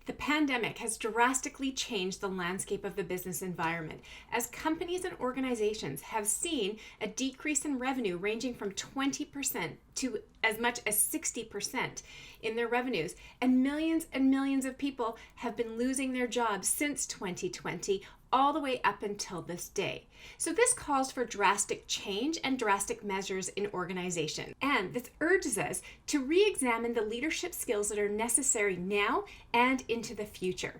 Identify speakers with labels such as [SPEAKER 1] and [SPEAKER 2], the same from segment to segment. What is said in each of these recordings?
[SPEAKER 1] The pandemic has drastically changed the landscape of the business environment as companies and organizations have seen a decrease in revenue ranging from 20% to as much as 60% in their revenues. And millions of people have been losing their jobs since 2020, all the way up until this day. So this calls for drastic change and drastic measures in organization. And this urges us to re-examine the leadership skills that are necessary now and into the future.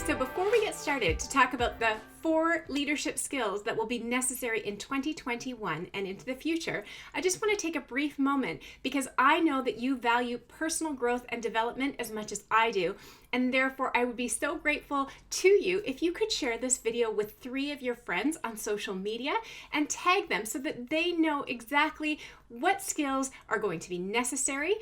[SPEAKER 1] So before we get started to talk about the 4 leadership skills that will be necessary in 2021 and into the future, I just want to take a brief moment because I know that you value personal growth and development as much as I do, and therefore I would be so grateful to you if you could share this video with 3 of your friends on social media and tag them so that they know exactly what skills are going to be necessary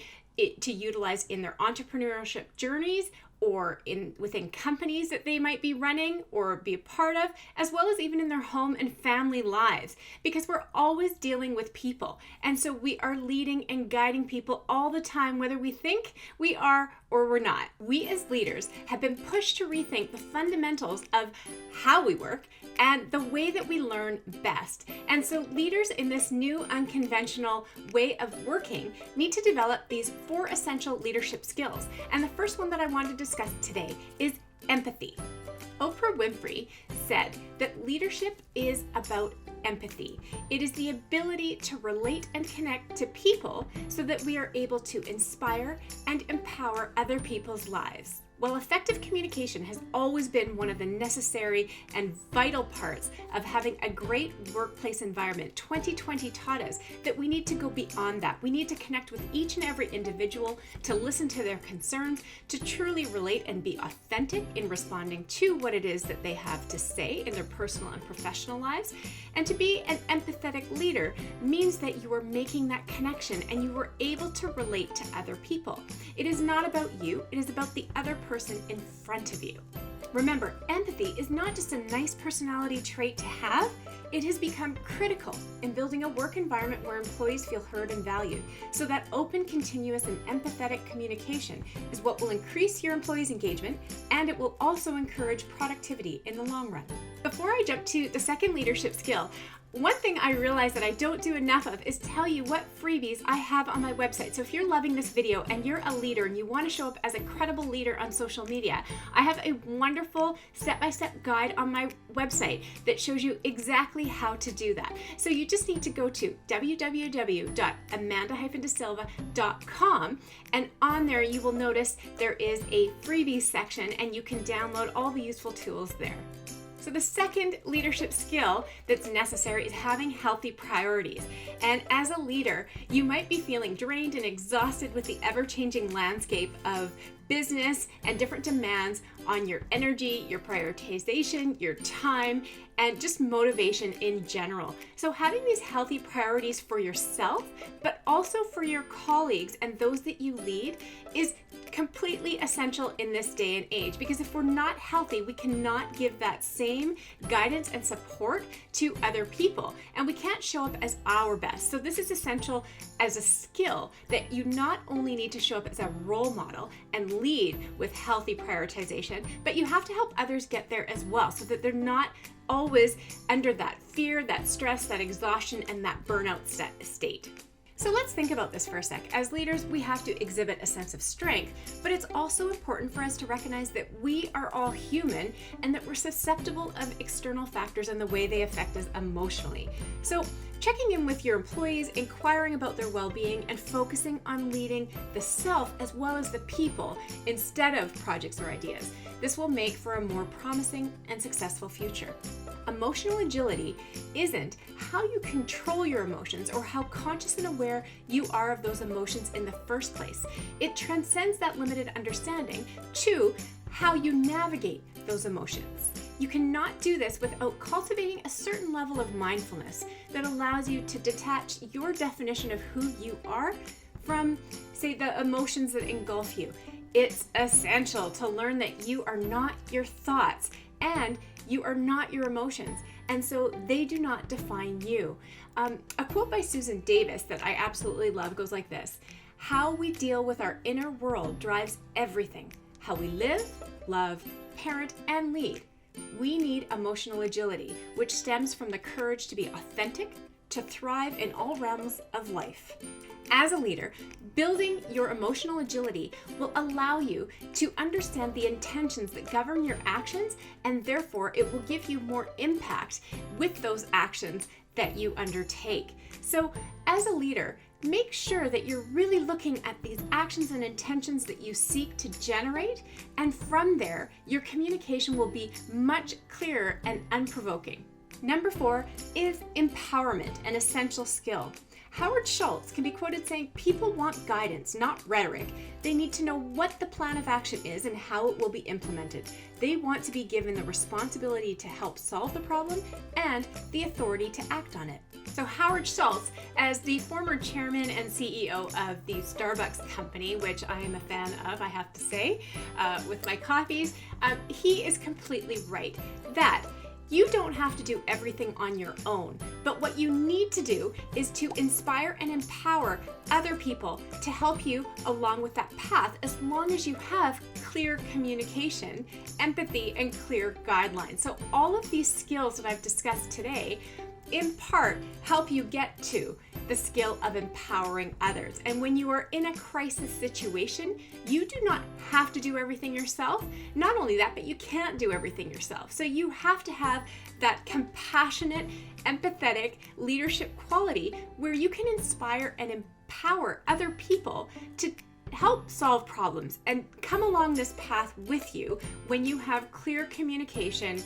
[SPEAKER 1] to utilize in their entrepreneurship journeys or within companies that they might be running or be a part of, as well as even in their home and family lives, because we're always dealing with people. And so we are leading and guiding people all the time, whether we think we are or we're not. We as leaders have been pushed to rethink the fundamentals of how we work and the way that we learn best. And so leaders in this new unconventional way of working need to develop these 4 essential leadership skills. And the first one that I want to discuss today is empathy. Oprah Winfrey said that leadership is about empathy. It is the ability to relate and connect to people so that we are able to inspire and empower other people's lives. While effective communication has always been one of the necessary and vital parts of having a great workplace environment, 2020 taught us that we need to go beyond that. We need to connect with each and every individual, to listen to their concerns, to truly relate and be authentic in responding to what it is that they have to say in their personal and professional lives. And to be an empathetic leader means that you are making that connection and you are able to relate to other people. It is not about you, it is about the other person in front of you. Remember, empathy is not just a nice personality trait to have, it has become critical in building a work environment where employees feel heard and valued. So that open, continuous, and empathetic communication is what will increase your employees' engagement, and it will also encourage productivity in the long run. Before I jump to the second leadership skill, one thing I realize that I don't do enough of is tell you what freebies I have on my website. So if you're loving this video and you're a leader and you want to show up as a credible leader on social media, I have a wonderful step-by-step guide on my website that shows you exactly how to do that. So you just need to go to www.amanda-desilva.com, and on there you will notice there is a freebies section and you can download all the useful tools there. So the second leadership skill that's necessary is having healthy priorities. And as a leader, you might be feeling drained and exhausted with the ever-changing landscape of business and different demands on your energy, your prioritization, your time, and just motivation in general. So having these healthy priorities for yourself, but also for your colleagues and those that you lead is completely essential in this day and age, because if we're not healthy, we cannot give that same guidance and support to other people, and we can't show up as our best. So this is essential as a skill that you not only need to show up as a role model and lead with healthy prioritization, but you have to help others get there as well so that they're not always under that fear, that stress, that exhaustion, and that burnout state. So let's think about this for a sec. As leaders, we have to exhibit a sense of strength, but it's also important for us to recognize that we are all human and that we're susceptible of external factors and the way they affect us emotionally. So checking in with your employees, inquiring about their well-being, and focusing on leading the self as well as the people instead of projects or ideas. This will make for a more promising and successful future. Emotional agility isn't how you control your emotions or how conscious and aware you are of those emotions in the first place. It transcends that limited understanding to how you navigate those emotions. You cannot do this without cultivating a certain level of mindfulness that allows you to detach your definition of who you are from, say, the emotions that engulf you. It's essential to learn that you are not your thoughts and you are not your emotions, and so they do not define you. A quote by Susan Davis that I absolutely love goes like this: "How we deal with our inner world drives everything. How we live, love, parent, and lead. We need emotional agility, which stems from the courage to be authentic, to thrive in all realms of life." As a leader, building your emotional agility will allow you to understand the intentions that govern your actions, and therefore it will give you more impact with those actions that you undertake. So as a leader, make sure that you're really looking at these actions and intentions that you seek to generate, and from there, your communication will be much clearer and unprovoking. Number 4 is empowerment, an essential skill. Howard Schultz can be quoted saying, "People want guidance, not rhetoric. They need to know what the plan of action is and how it will be implemented. They want to be given the responsibility to help solve the problem and the authority to act on it." So Howard Schultz, as the former chairman and CEO of the Starbucks company, which I am a fan of, I have to say, with my coffees, he is completely right that you don't have to do everything on your own, but what you need to do is to inspire and empower other people to help you along with that path, as long as you have clear communication, empathy, and clear guidelines. So all of these skills that I've discussed today, in part, help you get to the skill of empowering others. And when you are in a crisis situation, you do not have to do everything yourself. Not only that, but you can't do everything yourself. So you have to have that compassionate, empathetic leadership quality where you can inspire and empower other people to help solve problems and come along this path with you when you have clear communication,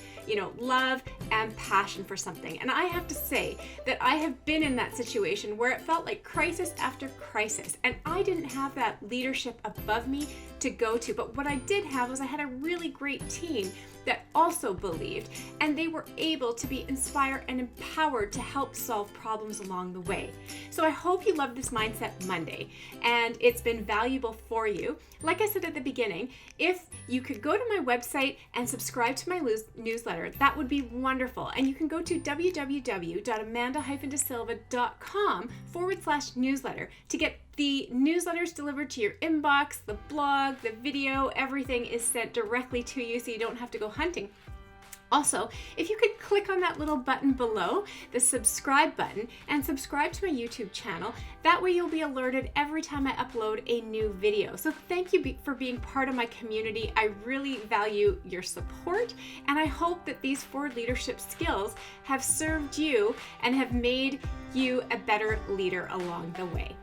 [SPEAKER 1] love and passion for something. And I have to say that I have been in that situation where it felt like crisis after crisis, and I didn't have that leadership above me to go to. But what I did have was I had a really great team that also believed, and they were able to be inspired and empowered to help solve problems along the way. So I hope you love this Mindset Monday and it's been valuable for you. Like I said at the beginning, if you could go to my website and subscribe to my newsletter, that would be wonderful. And you can go to www.amanda-desilva.com/newsletter to get the newsletters delivered to your inbox, the blog, the video, everything is sent directly to you so you don't have to go hunting. Also, if you could click on that little button below, the subscribe button, and subscribe to my YouTube channel, that way you'll be alerted every time I upload a new video. So thank you for being part of my community. I really value your support, and I hope that these 4 leadership skills have served you and have made you a better leader along the way.